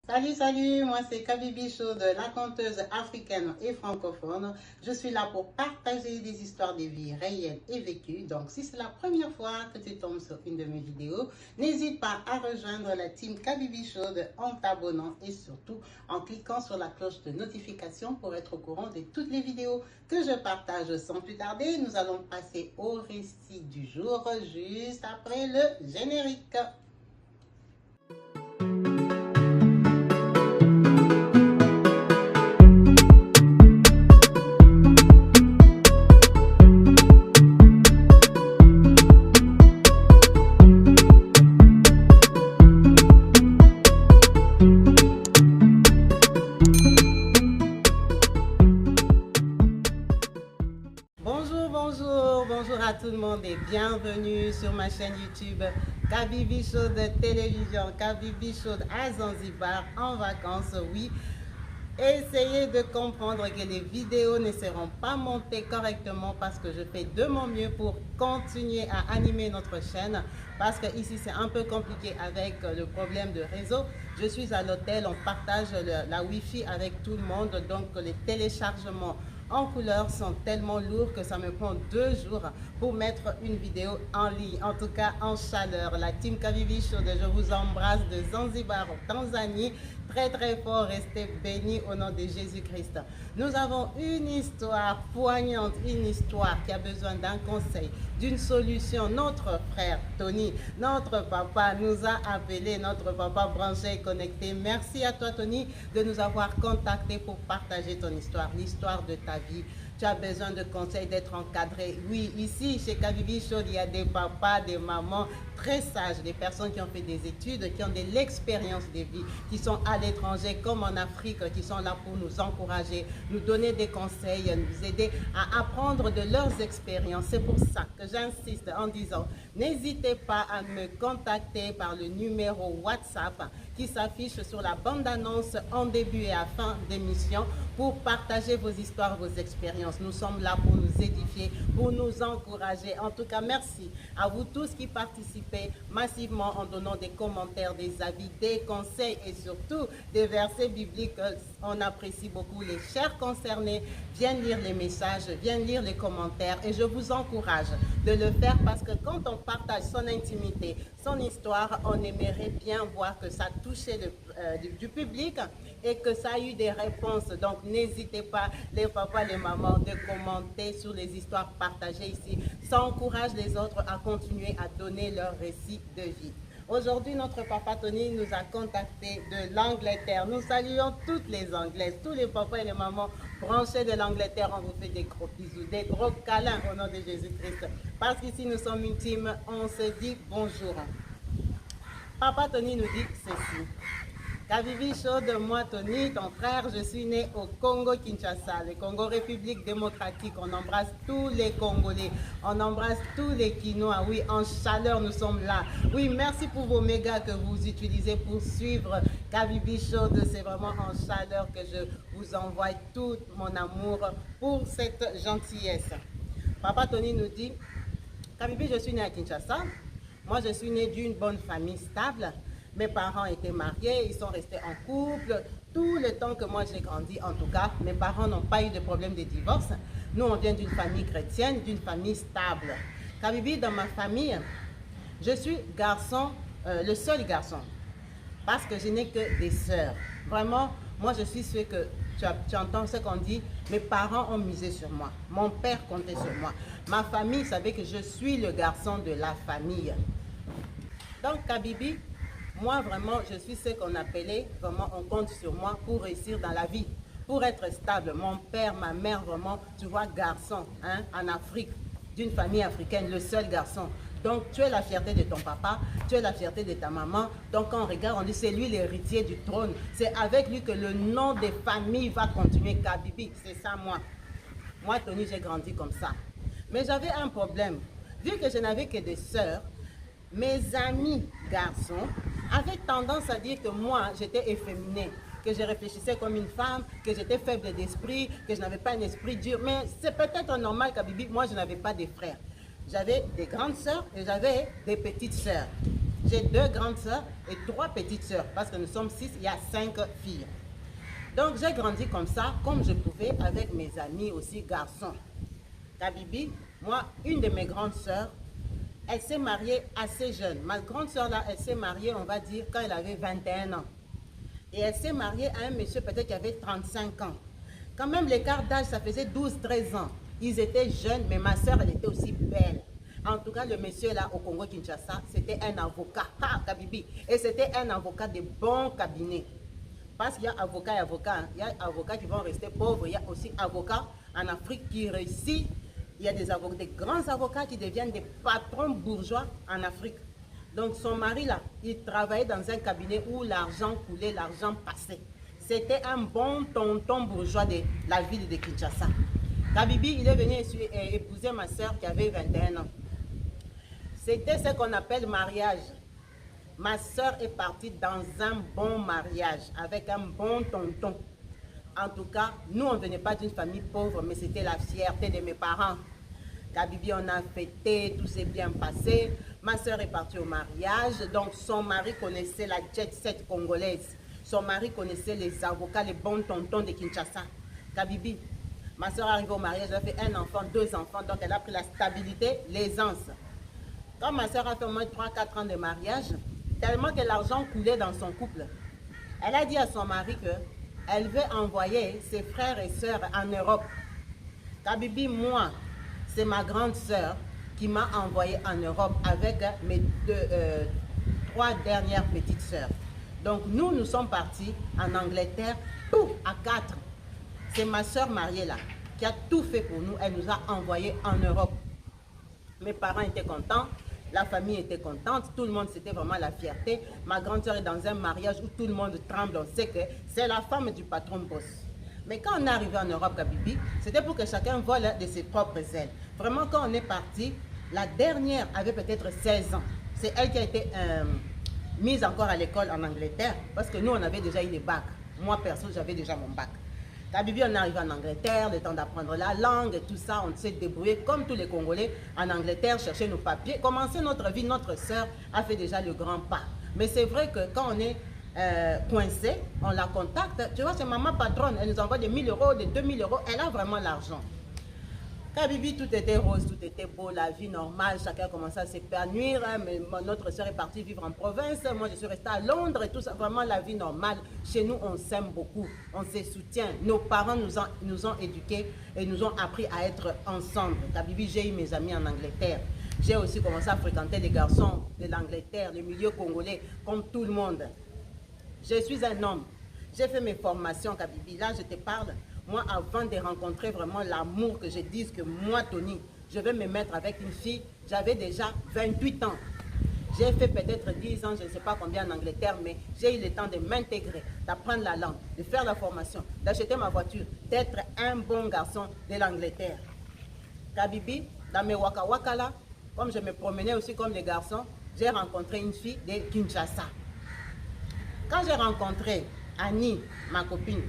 Salut, moi c'est Kabibi Show de la conteuse africaine et francophone. Je suis là pour partager des histoires de vie réelles et vécues. Donc si c'est la première fois que tu tombes sur une de mes vidéos, n'hésite pas à rejoindre la team Kabibi Show en t'abonnant et surtout en cliquant sur la cloche de notification pour être au courant de toutes les vidéos que je partage. Sans plus tarder, nous allons passer au récit du jour juste après le générique. Bonjour à tout le monde et bienvenue sur ma chaîne YouTube Kabibi Show de télévision, Kabibi Show à Zanzibar en vacances, oui. Essayez de comprendre que les vidéos ne seront pas montées correctement parce que je fais de mon mieux pour continuer à animer notre chaîne parce que ici c'est un peu compliqué avec le problème de réseau. Je suis à l'hôtel, on partage la Wi-Fi avec tout le monde, donc les téléchargements en couleur sont tellement lourds que ça me prend 2 jours pour mettre une vidéo en ligne, en tout cas en chaleur. La team Kabibi Show, je vous embrasse de Zanzibar, Tanzanie, très fort, restez bénis au nom de Jésus-Christ. Nous avons une histoire poignante, une histoire qui a besoin d'un conseil, d'une solution. Notre frère Tony, notre papa nous a appelé, notre papa branché et connecté. Merci à toi Tony de nous avoir contactés pour partager ton histoire, l'histoire de ta vie. Tu as besoin de conseils, d'être encadré. Oui, ici, chez Kabibi Show, il y a des papas, des mamans très sages, des personnes qui ont fait des études, qui ont de l'expérience de vie, qui sont à l'étranger comme en Afrique, qui sont là pour nous encourager, nous donner des conseils, nous aider à apprendre de leurs expériences. C'est pour ça que j'insiste en disant, n'hésitez pas à me contacter par le numéro WhatsApp qui s'affiche sur la bande-annonce en début et à fin d'émission pour partager vos histoires, vos expériences. Nous sommes là pour nous édifier, pour nous encourager. En tout cas, merci à vous tous qui participez massivement en donnant des commentaires, des avis, des conseils et surtout des versets bibliques. On apprécie beaucoup. Les chers concernés viennent lire les messages, viennent lire les commentaires et je vous encourage de le faire parce que quand on partage son intimité, son histoire, on aimerait bien voir que ça touche du public et que ça a eu des réponses. Donc n'hésitez pas, les papas, les mamans, de commenter sur les histoires partagées ici. Ça encourage les autres à continuer à donner leur récit de vie. Aujourd'hui, notre papa Tony nous a contactés de l'Angleterre. Nous saluons toutes les Anglaises, tous les papas et les mamans branchés de l'Angleterre. On vous fait des gros bisous, des gros câlins au nom de Jésus-Christ. Parce qu'ici, nous sommes une team, on se dit bonjour. Papa Tony nous dit ceci. Kabibi Show de moi, Tony, ton frère, je suis né au Congo-Kinshasa, le Congo République démocratique. On embrasse tous les Congolais, on embrasse tous les Quinois. Oui, en chaleur, nous sommes là. Oui, merci pour vos mégas que vous utilisez pour suivre Kabibi Show. C'est vraiment en chaleur que je vous envoie tout mon amour pour cette gentillesse. Papa Tony nous dit, Kabibi, je suis né à Kinshasa. Moi, je suis né d'une bonne famille stable. Mes parents étaient mariés, ils sont restés en couple. Tout le temps que moi j'ai grandi, en tout cas, mes parents n'ont pas eu de problème de divorce. Nous, on vient d'une famille chrétienne, d'une famille stable. Kabibi, dans ma famille, je suis garçon, le seul garçon. Parce que je n'ai que des sœurs. Vraiment, moi je suis ce que tu entends ce qu'on dit. Mes parents ont misé sur moi. Mon père comptait sur moi. Ma famille savait que je suis le garçon de la famille. Donc, Kabibi, moi, vraiment, je suis ce qu'on appelait, vraiment, on compte sur moi pour réussir dans la vie, pour être stable. Mon père, ma mère, vraiment, tu vois, garçon, hein, en Afrique, d'une famille africaine, le seul garçon. Donc, tu es la fierté de ton papa, tu es la fierté de ta maman. Donc, quand on regarde, on dit, c'est lui l'héritier du trône. C'est avec lui que le nom des familles va continuer. Kabibi, c'est ça, moi. Moi, Tony, j'ai grandi comme ça. Mais j'avais un problème. Vu que je n'avais que des sœurs, mes amis garçons avaient tendance à dire que moi, j'étais efféminée, que je réfléchissais comme une femme, que j'étais faible d'esprit, que je n'avais pas un esprit dur. Mais c'est peut-être normal, Kabibi, moi, je n'avais pas de frères. J'avais des grandes sœurs et j'avais des petites sœurs. J'ai 2 grandes sœurs et 3 petites sœurs. Parce que nous sommes 6, il y a 5 filles. Donc j'ai grandi comme ça, comme je pouvais, avec mes amis aussi garçons. Kabibi, moi, une de mes grandes sœurs, elle s'est mariée assez jeune. Ma grande sœur là, elle s'est mariée, on va dire, quand elle avait 21 ans. Et elle s'est mariée à un monsieur peut-être qui avait 35 ans. Quand même, l'écart d'âge, ça faisait 12-13 ans. Ils étaient jeunes, mais ma soeur, elle était aussi belle. En tout cas, le monsieur là au Congo-Kinshasa, c'était un avocat, Kabibi. Et c'était un avocat de bon cabinet. Parce qu'il y a avocat et avocat. Hein. Il y a avocats qui vont rester pauvres. Il y a aussi avocats en Afrique qui réussissent. Il y a des avocats, des grands avocats qui deviennent des patrons bourgeois en Afrique. Donc son mari là, il travaillait dans un cabinet où l'argent coulait, l'argent passait. C'était un bon tonton bourgeois de la ville de Kinshasa. Kabibi, il est venu épouser ma soeur qui avait 21 ans. C'était ce qu'on appelle mariage. Ma soeur est partie dans un bon mariage avec un bon tonton. En tout cas, nous, on ne venait pas d'une famille pauvre, mais c'était la fierté de mes parents. Kabibi, on a fêté, tout s'est bien passé. Ma soeur est partie au mariage, donc son mari connaissait la jet set congolaise. Son mari connaissait les avocats, les bons tontons de Kinshasa. Kabibi, ma soeur arrive au mariage, elle a fait un enfant, 2 enfants, donc elle a pris la stabilité, l'aisance. Quand ma soeur a fait au moins 3-4 ans de mariage, tellement que l'argent coulait dans son couple, elle a dit à son mari qu'elle veut envoyer ses frères et sœurs en Europe. Kabibi, moi, c'est ma grande sœur qui m'a envoyé en Europe avec mes 3 dernières petites sœurs. Donc nous sommes partis en Angleterre, tout à 4. C'est ma sœur mariée là, qui a tout fait pour nous. Elle nous a envoyés en Europe. Mes parents étaient contents, la famille était contente, tout le monde, c'était vraiment la fierté. Ma grande sœur est dans un mariage où tout le monde tremble, on sait que c'est la femme du patron boss. Mais quand on est arrivé en Europe, Kabibi, c'était pour que chacun vole de ses propres ailes. Vraiment, quand on est parti, la dernière avait peut-être 16 ans. C'est elle qui a été mise encore à l'école en Angleterre, parce que nous, on avait déjà eu les bacs. Moi, perso, j'avais déjà mon bac. Kabibi, on est arrivé en Angleterre, le temps d'apprendre la langue et tout ça, on s'est débrouillé comme tous les Congolais en Angleterre, chercher nos papiers, commencer notre vie. Notre sœur a fait déjà le grand pas. Mais c'est vrai que quand on est coincé, on la contacte. Tu vois, c'est maman patronne, elle nous envoie des 1000 euros, des 2000 euros, elle a vraiment l'argent. Kabibi, tout était rose, tout était beau, la vie normale, chacun commençait à s'épanouir. Hein, mais notre soeur est partie vivre en province, moi je suis restée à Londres et tout ça, vraiment la vie normale. Chez nous, on s'aime beaucoup, on se soutient. Nos parents nous ont éduqués et nous ont appris à être ensemble. Kabibi, j'ai eu mes amis en Angleterre. J'ai aussi commencé à fréquenter les garçons de l'Angleterre, le milieu congolais, comme tout le monde. Je suis un homme. J'ai fait mes formations, Kabibi. Là, je te parle. Moi, avant de rencontrer vraiment l'amour, que je dise que moi, Tony, je vais me mettre avec une fille, j'avais déjà 28 ans. J'ai fait peut-être 10 ans, je ne sais pas combien en Angleterre, mais j'ai eu le temps de m'intégrer, d'apprendre la langue, de faire la formation, d'acheter ma voiture, d'être un bon garçon de l'Angleterre. Kabibi, dans mes waka waka là, comme je me promenais aussi comme les garçons, j'ai rencontré une fille de Kinshasa. Quand j'ai rencontré Annie, ma copine,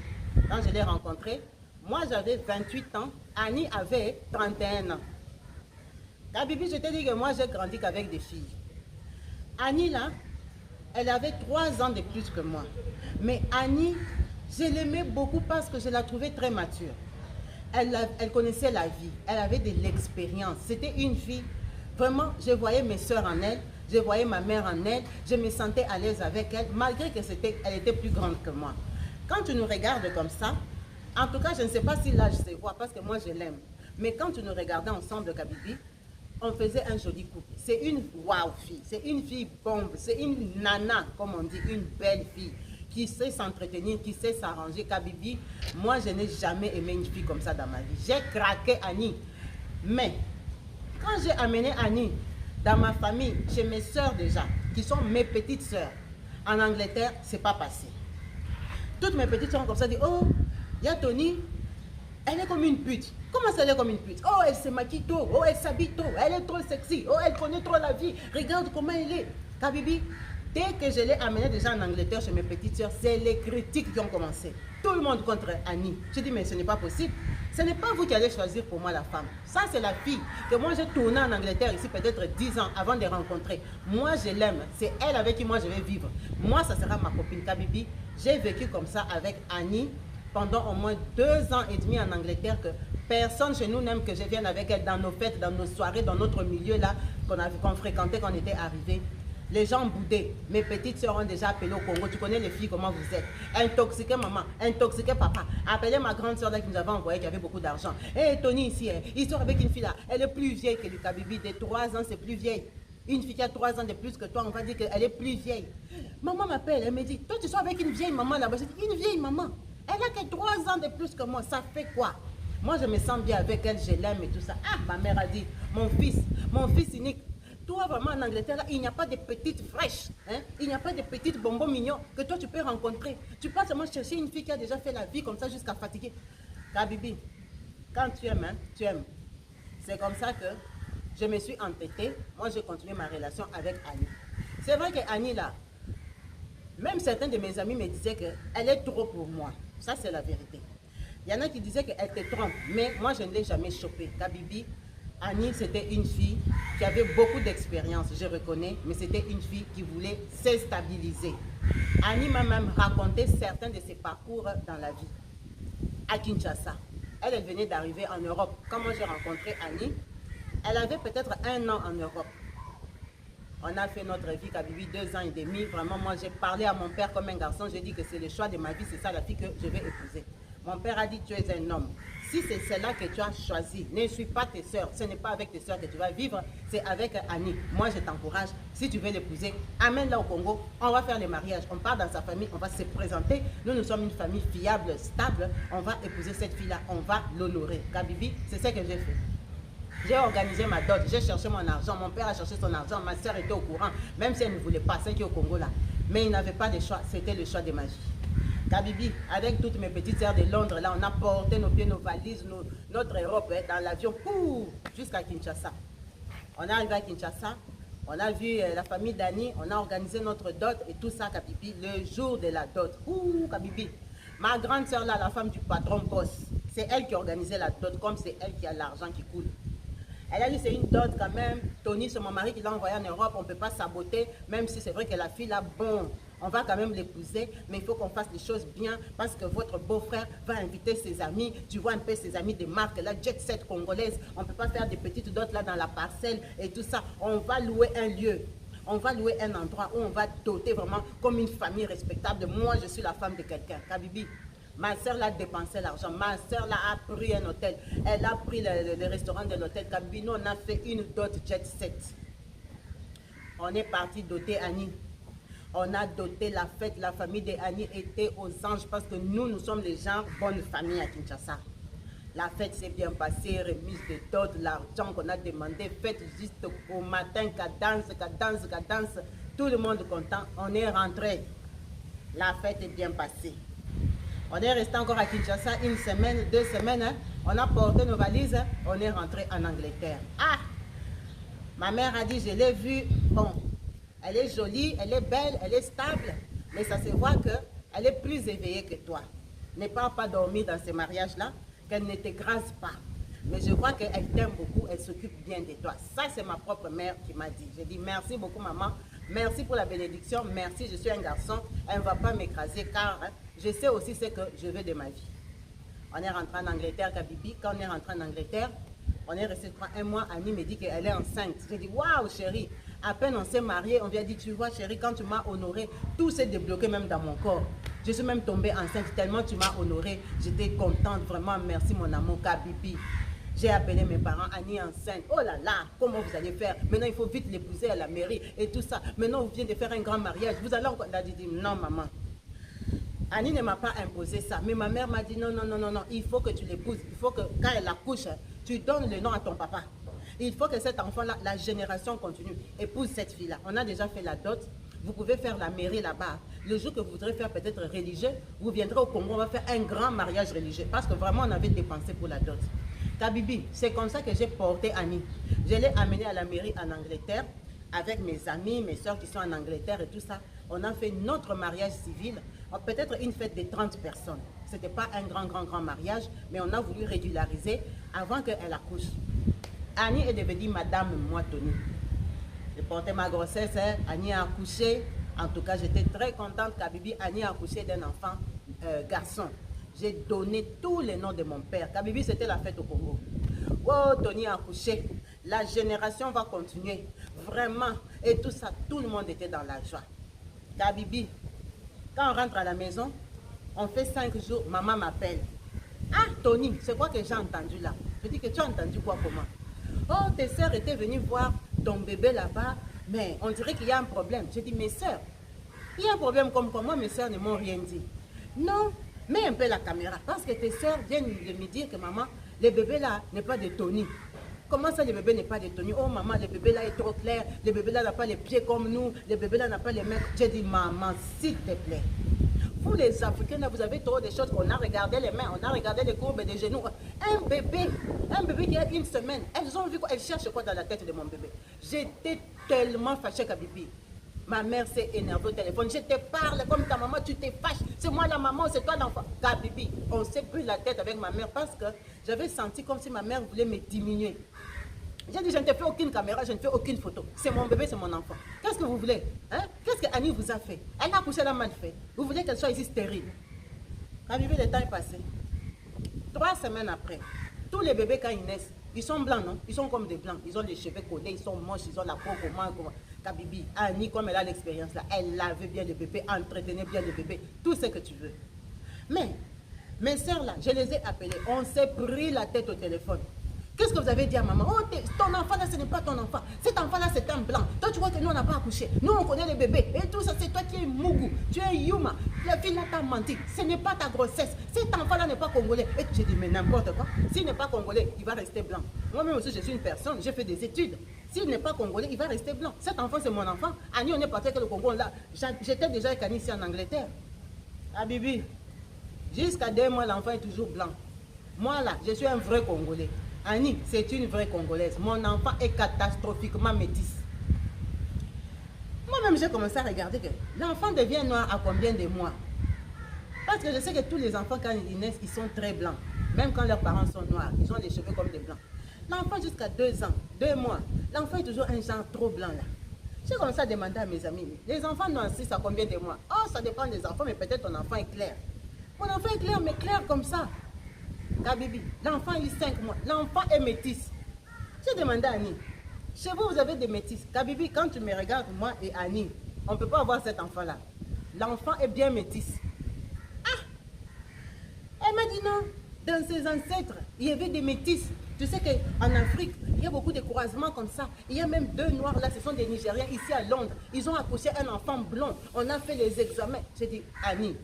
quand je l'ai rencontrée, moi j'avais 28 ans, Annie avait 31 ans. Kabibi, je t'ai dit que moi j'ai grandi qu'avec des filles. Annie là, elle avait 3 ans de plus que moi. Mais Annie, je l'aimais beaucoup parce que je la trouvais très mature. Elle connaissait la vie, elle avait de l'expérience. C'était une fille, vraiment, je voyais mes soeurs en elle, je voyais ma mère en elle, je me sentais à l'aise avec elle, malgré qu'elle était plus grande que moi. Quand tu nous regardes comme ça, en tout cas, je ne sais pas si l'âge se voit parce que moi, je l'aime. Mais quand tu nous regardais ensemble, Kabibi, on faisait un joli couple. C'est une wow fille, c'est une fille bombe, c'est une nana, comme on dit, une belle fille, qui sait s'entretenir, qui sait s'arranger. Kabibi, moi, je n'ai jamais aimé une fille comme ça dans ma vie. J'ai craqué Annie. Mais, quand j'ai amené Annie dans ma famille, chez mes soeurs déjà, qui sont mes petites soeurs, en Angleterre, c'est pas passé. Toutes mes petites soeurs comme ça disent, oh, il y a Tony, elle est comme une pute. Comment ça, elle est comme une pute? Oh, elle se maquille trop, oh, elle s'habille trop, elle est trop sexy, oh, elle connaît trop la vie, regarde comment elle est. Kabibi, dès que je l'ai amenée déjà en Angleterre chez mes petites soeurs, c'est les critiques qui ont commencé. Tout le monde contre Annie. Je dis, mais ce n'est pas possible. Ce n'est pas vous qui allez choisir pour moi la femme. Ça, c'est la fille que moi, j'ai tourné en Angleterre ici peut-être 10 ans avant de les rencontrer. Moi, je l'aime. C'est elle avec qui moi, je vais vivre. Moi, ça sera ma copine Kabibi. J'ai vécu comme ça avec Annie pendant au moins 2 ans et demi en Angleterre que personne chez nous n'aime que je vienne avec elle dans nos fêtes, dans nos soirées, dans notre milieu là qu'on fréquentait quand on était arrivés. Les gens boudaient. Mes petites soeurs ont déjà appelé au Congo. Tu connais les filles, comment vous êtes. Intoxiquées maman, intoxiquées papa. Appelez ma grande soeur là qui nous avait envoyé, qui avait beaucoup d'argent. Hé, Tony ici, il sort avec une fille là. Elle est plus vieille que le Kabibi. De 3 ans, c'est plus vieille. Une fille qui a 3 ans de plus que toi, on va dire qu'elle est plus vieille. Maman m'appelle, elle me dit, toi tu sors avec une vieille maman là-bas. Je dis, une vieille maman. Elle a que 3 ans de plus que moi. Ça fait quoi? Moi, je me sens bien avec elle, je l'aime et tout ça. Ah, ma mère a dit, mon fils unique. Toi, vraiment, en Angleterre, là, il n'y a pas de petites fraîches. Hein? Il n'y a pas de petites bonbons mignons que toi, tu peux rencontrer. Tu peux seulement chercher une fille qui a déjà fait la vie comme ça jusqu'à fatiguer. Kabibi, quand tu aimes, hein, tu aimes. C'est comme ça que je me suis entêtée. Moi, j'ai continué ma relation avec Annie. C'est vrai que Annie, là, même certains de mes amis me disaient qu'elle est trop pour moi. Ça, c'est la vérité. Il y en a qui disaient qu'elle te trompe, mais moi, je ne l'ai jamais chopée. Kabibi, Annie, c'était une fille qui avait beaucoup d'expérience, je reconnais, mais c'était une fille qui voulait se stabiliser. Annie m'a même raconté certains de ses parcours dans la vie. À Kinshasa, elle venait d'arriver en Europe. Quand moi j'ai rencontré Annie, elle avait peut-être 1 an en Europe. On a fait notre vie, Kabibi, 2 ans et demi. Vraiment, moi j'ai parlé à mon père comme un garçon. J'ai dit que c'est le choix de ma vie, c'est ça la fille que je vais épouser. Mon père a dit, tu es un homme. Si c'est celle-là que tu as choisi, ne suis pas tes soeurs. Ce n'est pas avec tes soeurs que tu vas vivre, c'est avec Annie. Moi, je t'encourage. Si tu veux l'épouser, amène-la au Congo. On va faire les mariages. On part dans sa famille, on va se présenter. Nous sommes une famille fiable, stable. On va épouser cette fille-là. On va l'honorer. Kabibi, c'est ce que j'ai fait. J'ai organisé ma dot, j'ai cherché mon argent. Mon père a cherché son argent. Ma soeur était au courant, même si elle ne voulait pas, celle qui est au Congo là. Mais il n'avait pas de choix. C'était le choix de ma vie. Kabibi, avec toutes mes petites sœurs de Londres, là, on a porté nos pieds, nos valises, notre Europe dans l'avion, jusqu'à Kinshasa. On est arrivé à Kinshasa, on a vu la famille d'Annie, on a organisé notre dot et tout ça, Kabibi, le jour de la dot. Kabibi, ma grande sœur là, la femme du patron boss, c'est elle qui a organisé la dot, comme c'est elle qui a l'argent qui coule. Elle a dit c'est une dot quand même. Tony, c'est mon mari qui l'a envoyé en Europe, on ne peut pas saboter, même si c'est vrai que la fille là, bon, on va quand même l'épouser, mais il faut qu'on fasse les choses bien parce que votre beau-frère va inviter ses amis. Tu vois un peu ses amis de marque, la jet set congolaise. On ne peut pas faire des petites dots là dans la parcelle et tout ça. On va louer un lieu. On va louer un endroit où on va doter vraiment comme une famille respectable. Moi, je suis la femme de quelqu'un. Kabibi, ma soeur l'a dépensé l'argent. Ma soeur là a pris un hôtel. Elle a pris le restaurant de l'hôtel. Kabibi, nous, on a fait une dot jet set. On est parti doter Annie. On a doté la fête, la famille d'Annie était aux anges parce que nous sommes les gens bonne famille à Kinshasa. La fête s'est bien passée, remise de dot, l'argent qu'on a demandé, fête juste au matin, cadence, tout le monde content. On est rentré. La fête est bien passée. On est resté encore à Kinshasa 1 semaine, 2 semaines. Hein. On a porté nos valises, hein. On est rentré en Angleterre. Ah! Ma mère a dit, je l'ai vue, bon. Elle est jolie, elle est belle, elle est stable, mais ça se voit qu'elle est plus éveillée que toi. Ne pas dormir dans ces mariages-là, qu'elle ne t'écrase pas. Mais je vois qu'elle t'aime beaucoup, elle s'occupe bien de toi. Ça, c'est ma propre mère qui m'a dit. J'ai dit merci beaucoup, maman. Merci pour la bénédiction. Merci, je suis un garçon. Elle ne va pas m'écraser car hein, je sais aussi ce que je veux de ma vie. On est rentré en Angleterre, Kabibi. Quand on est rentré en Angleterre, on est resté 1 mois. Annie me dit qu'elle est enceinte. J'ai dit, waouh, chérie. À peine on s'est marié, on vient dire, tu vois chérie, quand tu m'as honoré, tout s'est débloqué même dans mon corps. Je suis même tombée enceinte tellement tu m'as honoré. J'étais contente, vraiment, merci mon amour, Kabibi. J'ai appelé mes parents, Annie enceinte. Oh là là, comment vous allez faire? Maintenant, il faut vite l'épouser à la mairie et tout ça. Maintenant, vous venez de faire un grand mariage. Vous allez encore... Elle a dit, non maman. Annie ne m'a pas imposé ça. Mais ma mère m'a dit, non, il faut que tu l'épouses. Il faut que quand elle accouche, tu donnes le nom à ton papa. Il faut que cet enfant-là, la génération continue, épouse cette fille-là. On a déjà fait la dot. Vous pouvez faire la mairie là-bas. Le jour que vous voudrez faire peut-être religieux, vous viendrez au Congo, on va faire un grand mariage religieux. Parce que vraiment, on avait dépensé pour la dot. Kabibi, c'est comme ça que j'ai porté Annie. Je l'ai amenée à la mairie en Angleterre, avec mes amis, mes soeurs qui sont en Angleterre et tout ça. On a fait notre mariage civil, peut-être une fête de 30 personnes. Ce n'était pas un grand mariage, mais on a voulu régulariser avant qu'elle accouche. Annie est devenue Madame Moitoni. J'ai porté ma grossesse, Annie a accouché. En tout cas, j'étais très contente qu'Abibi Annie a accouché d'un enfant garçon. J'ai donné tous les noms de mon père. Kabibi, c'était la fête au Congo. Oh, Tony a accouché. La génération va continuer. Vraiment. Et tout ça, tout le monde était dans la joie. Kabibi, quand on rentre à la maison, on fait 5 jours, maman m'appelle. Ah, Tony, c'est quoi que j'ai entendu là? Je dis que tu as entendu quoi, comment? Oh, tes sœurs étaient venues voir ton bébé là-bas, mais on dirait qu'il y a un problème. J'ai dit, mes sœurs, il y a un problème comme quoi? Moi, mes sœurs ne m'ont rien dit. Non, mets un peu la caméra, parce que tes sœurs viennent de me dire que maman, le bébé là n'est pas de Tony. Comment ça, le bébé n'est pas de Tony? Oh maman, le bébé là est trop clair, le bébé là n'a pas les pieds comme nous, le bébé là n'a pas les mains. J'ai dit, maman, s'il te plaît. Vous les Africains, là, vous avez trop de choses. On a regardé les mains, on a regardé les courbes des genoux. Un bébé qui a une semaine, elles ont vu quoi? Elles cherchent quoi dans la tête de mon bébé? J'étais tellement fâchée, Kabibi. Ma mère s'est énervée au téléphone. Je te parle comme ta maman, tu te fâches. C'est moi la maman, c'est toi l'enfant. Kabibi, on s'est pris la tête avec ma mère parce que j'avais senti comme si ma mère voulait me diminuer. J'ai dit, je ne te fais aucune caméra, je ne fais aucune photo. C'est mon bébé, c'est mon enfant. Qu'est-ce que vous voulez? Hein? Qu'est-ce que Annie vous a fait? Elle a accouché, elle a mal fait. Vous voulez qu'elle soit ici stérile? Kabibi, le temps est passé. 3 semaines après, tous les bébés quand ils naissent, ils sont blancs, non? Ils sont comme des blancs. Ils ont les cheveux collés, ils sont moches, ils ont la peau comment. Kabibi, Annie, comme elle a l'expérience là, elle lavait bien le bébé, entretenait bien le bébé, tout ce que tu veux. Mais, mes soeurs là, je les ai appelées, on s'est pris la tête au téléphone. Qu'est-ce que vous avez dit à maman? Oh, ton enfant là, ce n'est pas ton enfant. Cet enfant là, c'est un blanc. Toi, tu vois que nous, on n'a pas accouché. Nous, on connaît les bébés. Et tout ça, c'est toi qui es Mougou. Tu es Yuma. La fille là t'a menti. Ce n'est pas ta grossesse. Cet enfant là n'est pas congolais. Et j'ai dit, mais n'importe quoi. S'il n'est pas congolais, il va rester blanc. Moi-même aussi, je suis une personne. J'ai fait des études. S'il n'est pas congolais, il va rester blanc. Cet enfant, c'est mon enfant. Annie, on est parti avec le Congo là. J'étais déjà avec Annie ici en Angleterre. Ah, Bibi, jusqu'à 2 mois, l'enfant est toujours blanc. Moi là, je suis un vrai Congolais. Annie, c'est une vraie Congolaise. Mon enfant est catastrophiquement métisse. Moi-même, j'ai commencé à regarder que l'enfant devient noir à combien de mois? Parce que je sais que tous les enfants, quand ils naissent, ils sont très blancs. Même quand leurs parents sont noirs, ils ont les cheveux comme des blancs. L'enfant, jusqu'à 2 ans, 2 mois, l'enfant est toujours un genre trop blanc là. J'ai commencé à demander à mes amis, les enfants noircissent à combien de mois? Oh, ça dépend des enfants, mais peut-être ton enfant est clair. Mon enfant est clair, mais clair comme ça. Kabibi, l'enfant il a 5 mois, l'enfant est métisse. J'ai demandé à Annie, chez vous, vous avez des métisses. Kabibi, quand tu me regardes, moi et Annie, on ne peut pas avoir cet enfant-là. L'enfant est bien métisse. Ah! Elle m'a dit non, dans ses ancêtres, il y avait des métisses. Tu sais qu'en Afrique, il y a beaucoup de croisements comme ça. Il y a même 2 noirs là, ce sont des Nigériens ici à Londres. Ils ont accouché un enfant blond. On a fait les examens. J'ai dit, Annie,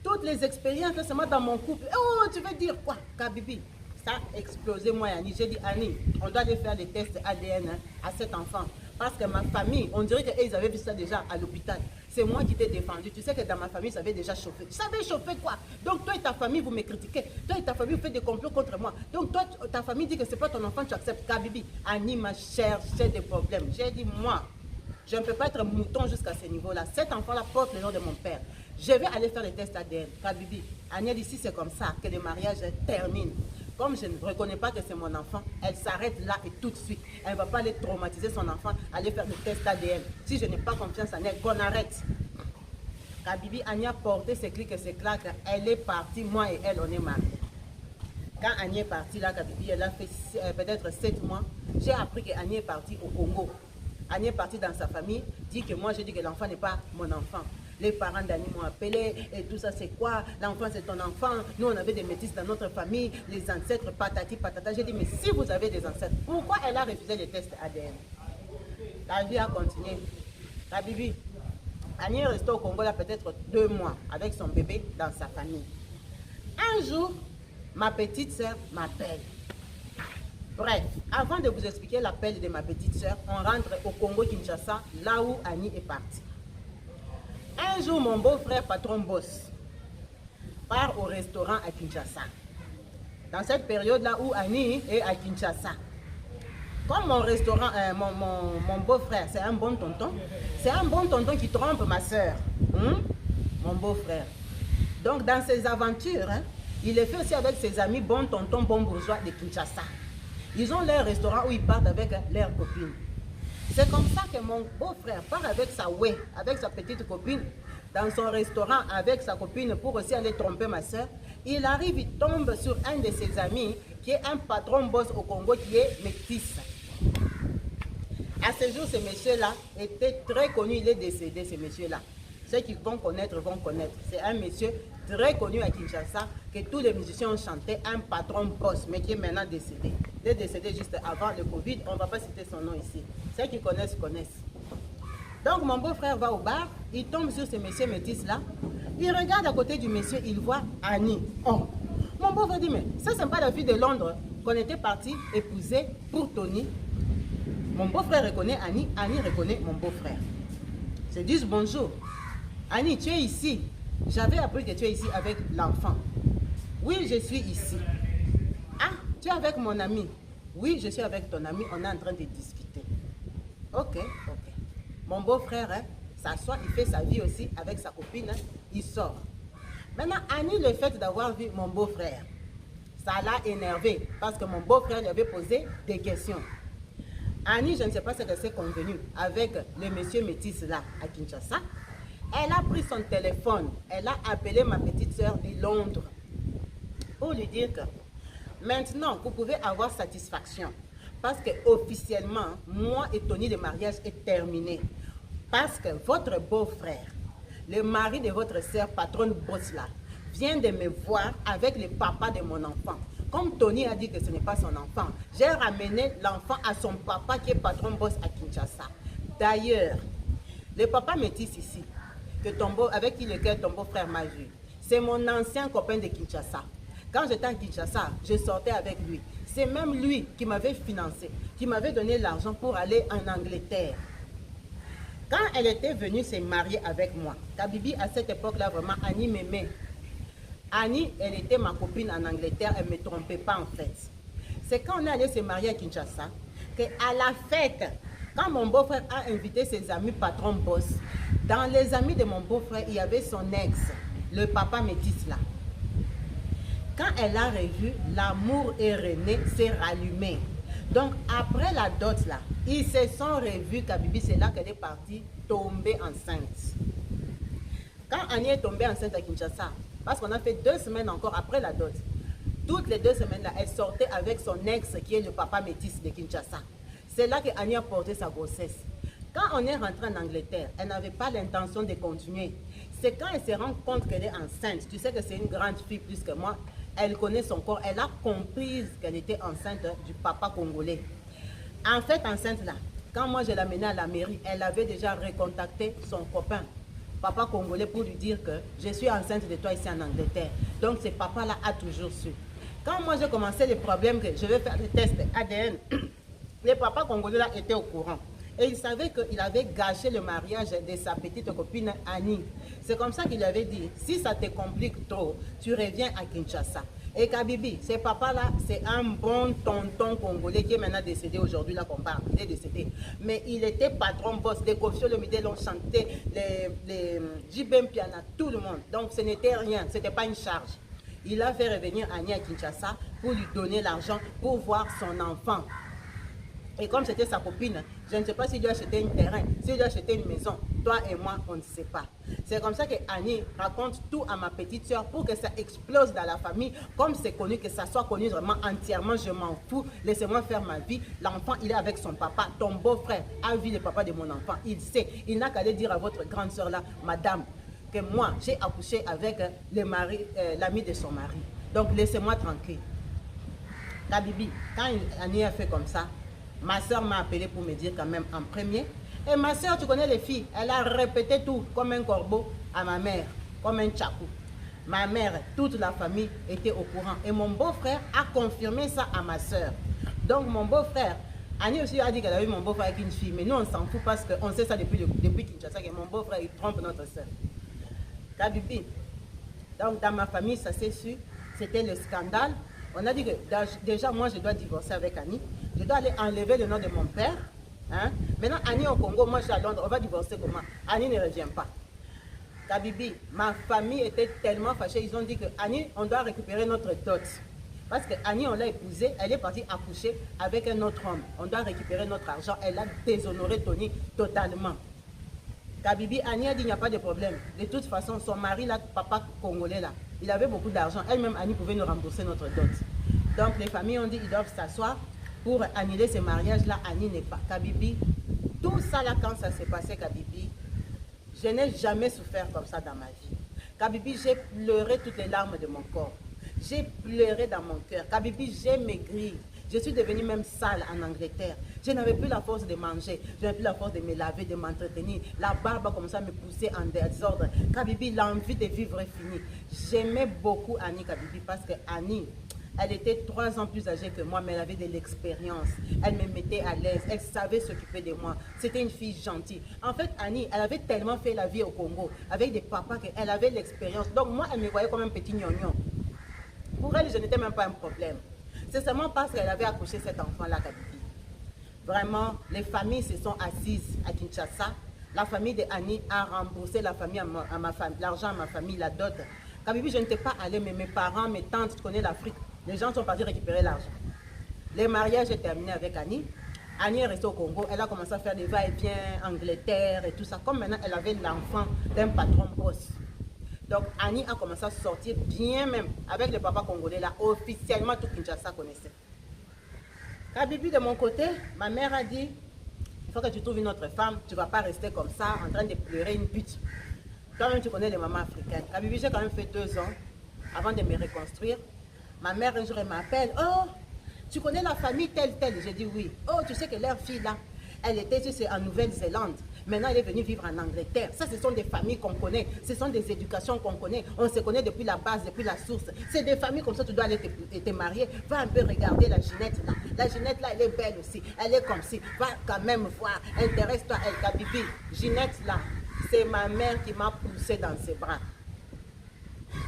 toutes les expériences, c'est moi dans mon couple. Oh, tu veux dire quoi? Kabibi, ça a explosé moi et Annie. J'ai dit, Annie, on doit aller faire des tests ADN à cet enfant. Parce que ma famille, on dirait qu'ils avaient vu ça déjà à l'hôpital. C'est moi qui t'ai défendu. Tu sais que dans ma famille, ça avait déjà chauffé. Ça avait chauffé quoi? Donc toi et ta famille, vous me critiquez. Toi et ta famille, vous faites des complots contre moi. Donc toi, ta famille dit que c'est pas ton enfant, tu acceptes. Kabibi, Annie m'a cherché des problèmes. J'ai dit, moi, je ne peux pas être mouton jusqu'à ce niveau-là. Cet enfant-là porte le nom de mon père. Je vais aller faire les tests ADN. Kabibi, Agnès, ici, c'est comme ça que le mariage termine. Comme je ne reconnais pas que c'est mon enfant, elle s'arrête là et tout de suite. Elle ne va pas aller traumatiser son enfant, aller faire le test ADN. Si je n'ai pas confiance en elle, qu'on arrête. Kabibi, Agnès a porté ses clics et ses claques. Elle est partie, moi et elle, on est mariés. Quand Agnès est partie là, Kabibi, elle a fait peut-être 7 mois. J'ai appris qu'Agnès est partie au Congo. Agnès est partie dans sa famille, dit que moi, je dis que l'enfant n'est pas mon enfant. Les parents d'Annie m'ont appelé, et tout ça c'est quoi? L'enfant c'est ton enfant, nous on avait des métisses dans notre famille, les ancêtres, patati patata. J'ai dit, mais si vous avez des ancêtres, pourquoi elle a refusé les tests ADN? La vie a continué. La Bibi, Annie est restée au Congo là peut-être 2 mois avec son bébé dans sa famille. Un jour, ma petite soeur m'appelle. Bref, avant de vous expliquer l'appel de ma petite soeur, on rentre au Congo-Kinshasa, là où Annie est partie. Un jour, mon beau-frère patron boss part au restaurant à Kinshasa. Dans cette période-là où Annie est à Kinshasa. Comme mon restaurant, mon beau-frère, c'est un bon tonton qui trompe ma soeur. Mon beau-frère. Donc, dans ses aventures, hein, il le fait aussi avec ses amis bon tonton, bon bourgeois de Kinshasa. Ils ont leur restaurant où ils partent avec leurs copines. C'est comme ça que mon beau-frère part avec sa avec sa petite copine, dans son restaurant avec sa copine pour aussi aller tromper ma soeur. Il arrive, il tombe sur un de ses amis qui est un patron boss au Congo qui est métis. À ce jour, ce monsieur-là était très connu, il est décédé, ce monsieur-là. Ceux qui vont connaître vont connaître. C'est un monsieur très connu à Kinshasa que tous les musiciens ont chanté, un patron boss, mais qui est maintenant décédé. Il est décédé juste avant le Covid, on ne va pas citer son nom ici. Ceux qui connaissent, connaissent. Donc mon beau-frère va au bar, il tombe sur ce monsieur métis-là, il regarde à côté du monsieur, il voit Annie. Oh, mon beau-frère dit, mais ça c'est pas la fille de Londres qu'on était parti épouser pour Tony. Mon beau-frère reconnaît Annie, Annie reconnaît mon beau-frère. Ils se disent bonjour. Annie, tu es ici. J'avais appris que tu es ici avec l'enfant. Oui, je suis ici. Ah, tu es avec mon ami. Oui, je suis avec ton ami, on est en train de discuter. Ok, ok. Mon beau-frère hein, s'assoit, il fait sa vie aussi avec sa copine, hein, il sort. Maintenant, Annie, le fait d'avoir vu mon beau-frère, ça l'a énervé parce que mon beau-frère lui avait posé des questions. Annie, je ne sais pas ce que c'est convenu avec le monsieur métis là à Kinshasa. Elle a pris son téléphone, elle a appelé ma petite soeur de Londres pour lui dire que maintenant, vous pouvez avoir satisfaction parce que officiellement, moi et Tony, le mariage est terminé. Parce que votre beau-frère, le mari de votre soeur patronne boss là, vient de me voir avec le papa de mon enfant. Comme Tony a dit que ce n'est pas son enfant, j'ai ramené l'enfant à son papa qui est patron boss à Kinshasa. D'ailleurs, le papa métis ici, avec lequel ton beau-frère m'a vu, c'est mon ancien copain de Kinshasa. Quand j'étais à Kinshasa, je sortais avec lui. C'est même lui qui m'avait financé, qui m'avait donné l'argent pour aller en Angleterre. Quand elle était venue se marier avec moi, Kabibi à cette époque-là, vraiment, Annie m'aimait. Annie, elle était ma copine en Angleterre, elle ne me trompait pas en fait. C'est quand on est allé se marier à Kinshasa, qu'à la fête, quand mon beau-frère a invité ses amis patrons boss, dans les amis de mon beau-frère, il y avait son ex, le papa métis là. Quand elle a revu, l'amour et René s'est rallumé. Donc après la dot là, ils se sont revus, Kabibi, c'est là qu'elle est partie tomber enceinte. Quand Annie est tombée enceinte à Kinshasa, parce qu'on a fait 2 semaines encore après la dot, toutes les 2 semaines là, elle sortait avec son ex qui est le papa métis de Kinshasa. C'est là que Annie a porté sa grossesse. Quand on est rentré en Angleterre, elle n'avait pas l'intention de continuer. C'est quand elle se rend compte qu'elle est enceinte, tu sais que c'est une grande fille plus que moi, elle connaît son corps, elle a compris qu'elle était enceinte du papa congolais. En fait, enceinte là, quand moi je l'amenais à la mairie, elle avait déjà recontacté son copain, papa congolais, pour lui dire que je suis enceinte de toi ici en Angleterre. Donc ce papa-là a toujours su. Quand moi j'ai commencé les problèmes que je vais faire des tests ADN, le papa congolais là était au courant. Et il savait qu'il avait gâché le mariage de sa petite copine Annie. C'est comme ça qu'il lui avait dit, si ça te complique trop, tu reviens à Kinshasa. Et Kabibi, ce papa-là, c'est un bon tonton congolais qui est maintenant décédé aujourd'hui, là qu'on parle, il est décédé. Mais il était patron boss, les Kofio Olomide l'ont chanté, les Jibem Piana, tout le monde. Donc ce n'était rien, ce n'était pas une charge. Il a fait revenir Annie à Kinshasa pour lui donner l'argent pour voir son enfant. Et comme c'était sa copine, je ne sais pas s'il lui a acheté un terrain, s'il lui a acheté une maison. Toi et moi, on ne sait pas. C'est comme ça que Annie raconte tout à ma petite soeur pour que ça explose dans la famille. Comme c'est connu, que ça soit connu vraiment entièrement, je m'en fous. Laissez-moi faire ma vie. L'enfant, il est avec son papa. Ton beau-frère a vu le papa de mon enfant. Il sait. Il n'a qu'à aller dire à votre grande soeur là, madame, que moi, j'ai accouché avec l'ami de son mari. Donc, laissez-moi tranquille. Kabibi, quand Annie a fait comme ça, ma soeur m'a appelé pour me dire quand même en premier. Et ma soeur, tu connais les filles, elle a répété tout comme un corbeau à ma mère, comme un tchakou. Ma mère, toute la famille était au courant. Et mon beau-frère a confirmé ça à ma soeur. Donc mon beau-frère, Annie aussi a dit qu'elle a eu mon beau-frère avec une fille. Mais nous, on s'en fout parce qu'on sait ça depuis Kinshasa, que mon beau-frère, il trompe notre soeur. Kabibi. Donc dans ma famille, ça s'est su. C'était le scandale. On a dit que déjà, moi, je dois divorcer avec Annie. Je dois aller enlever le nom de mon père. Hein? Maintenant, Annie au Congo, moi, je suis à Londres. On va divorcer comment? Annie ne revient pas. Kabibi, ma famille était tellement fâchée, ils ont dit que Annie, on doit récupérer notre dot. Parce que Annie, on l'a épousée, elle est partie accoucher avec un autre homme. On doit récupérer notre argent. Elle a déshonoré Tony totalement. Kabibi, Annie a dit il n'y a pas de problème. De toute façon, son mari, là, papa congolais, là, il avait beaucoup d'argent. Elle-même, Annie pouvait nous rembourser notre dot. Donc les familles ont dit ils doivent s'asseoir pour annuler ce mariage-là. Annie n'est pas. Kabibi, tout ça là, quand ça s'est passé, Kabibi, je n'ai jamais souffert comme ça dans ma vie. Kabibi, j'ai pleuré toutes les larmes de mon corps. J'ai pleuré dans mon cœur. Kabibi, j'ai maigri. Je suis devenue même sale en Angleterre. Je n'avais plus la force de manger. Je n'avais plus la force de me laver, de m'entretenir. La barbe a commencé à me pousser en désordre. Kabibi, l'envie de vivre est finie. J'aimais beaucoup Annie Kabibi parce que Annie, elle était 3 ans plus âgée que moi, mais elle avait de l'expérience. Elle me mettait à l'aise. Elle savait s'occuper de moi. C'était une fille gentille. En fait, Annie, elle avait tellement fait la vie au Congo avec des papas qu'elle avait l'expérience. Donc moi, elle me voyait comme un petit gnognon. Pour elle, je n'étais même pas un problème. C'est seulement parce qu'elle avait accouché cet enfant-là, Kabibi. Vraiment, les familles se sont assises à Kinshasa. La famille de Annie a remboursé la famille à ma famille, l'argent à ma famille, la dot. Kabibi, je n'étais pas allée, mais mes parents, mes tantes, tu connais l'Afrique. Les gens sont partis récupérer l'argent. Le mariage est terminé avec Annie. Annie est restée au Congo. Elle a commencé à faire des va-et-vient, Angleterre et tout ça. Comme maintenant, elle avait l'enfant d'un patron boss. Donc, Annie a commencé à sortir bien même avec le papa congolais là. Officiellement, tout Kinshasa connaissait. Kabibi, de mon côté, ma mère a dit, il faut que tu trouves une autre femme. Tu ne vas pas rester comme ça, en train de pleurer une pute. Toi-même, tu connais les mamans africaines. Kabibi, j'ai quand même fait 2 ans avant de me reconstruire. Ma mère, un jour, elle m'appelle. Oh, tu connais la famille telle, telle? J'ai dit oui. Oh, tu sais que leur fille, là, elle était en Nouvelle-Zélande. Maintenant, elle est venue vivre en Angleterre. Ça, ce sont des familles qu'on connaît. Ce sont des éducations qu'on connaît. On se connaît depuis la base, depuis la source. C'est des familles comme ça, tu dois aller te marier. Va un peu regarder la Ginette, là. La Ginette, là, elle est belle aussi. Elle est comme si. Va quand même voir. Intéresse-toi, elle, Kabibi. Ginette, là, c'est ma mère qui m'a poussée dans ses bras.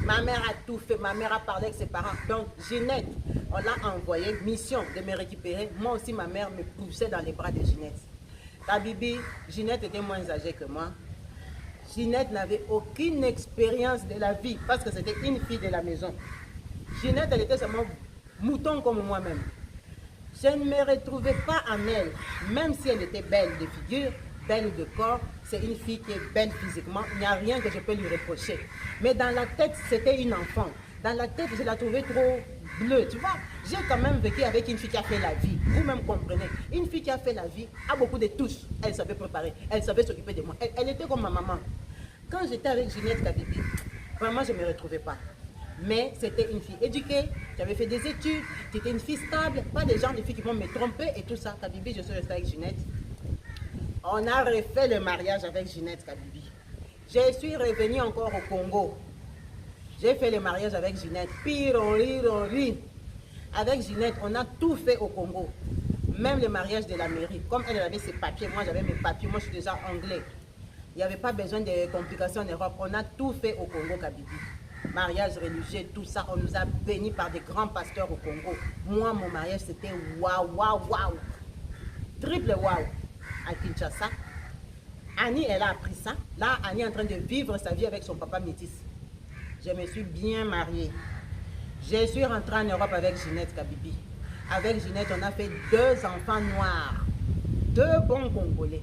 Ma mère a tout fait, ma mère a parlé avec ses parents. Donc, Ginette, on l'a envoyé, mission de me récupérer. Moi aussi, ma mère me poussait dans les bras de Ginette. Kabibi, Ginette était moins âgée que moi. Ginette n'avait aucune expérience de la vie parce que c'était une fille de la maison. Ginette, elle était seulement mouton comme moi-même. Je ne me retrouvais pas en elle, même si elle était belle de figure, belle de corps. C'est une fille qui est belle physiquement, il n'y a rien que je peux lui reprocher. Mais dans la tête, c'était une enfant. Dans la tête, je la trouvais trop bleue, tu vois. J'ai quand même vécu avec une fille qui a fait la vie. Vous-même comprenez. Une fille qui a fait la vie a beaucoup de touches. Elle savait préparer, elle savait s'occuper de moi. Elle était comme ma maman. Quand j'étais avec Ginette Kabibi, vraiment, je ne me retrouvais pas. Mais c'était une fille éduquée, qui avait fait des études, qui était une fille stable, pas des gens, des filles qui vont me tromper et tout ça. Kabibi, je suis restée avec Ginette. On a refait le mariage avec Ginette Kabibi. Je suis revenue encore au Congo. J'ai fait le mariage avec Ginette. Pire, on rit. Avec Ginette, on a tout fait au Congo. Même le mariage de la mairie. Comme elle avait ses papiers, moi j'avais mes papiers, moi je suis déjà anglais. Il n'y avait pas besoin de complications en Europe. On a tout fait au Congo, Kabibi. Mariage religieux, tout ça. On nous a bénis par des grands pasteurs au Congo. Moi, mon mariage, c'était waouh, waouh, waouh. Triple waouh. À Kinshasa. Annie, elle a appris ça. Là, Annie est en train de vivre sa vie avec son papa métis. Je me suis bien mariée. Je suis rentrée en Europe avec Ginette Kabibi. Avec Ginette, on a fait 2 enfants noirs. 2 bons Congolais.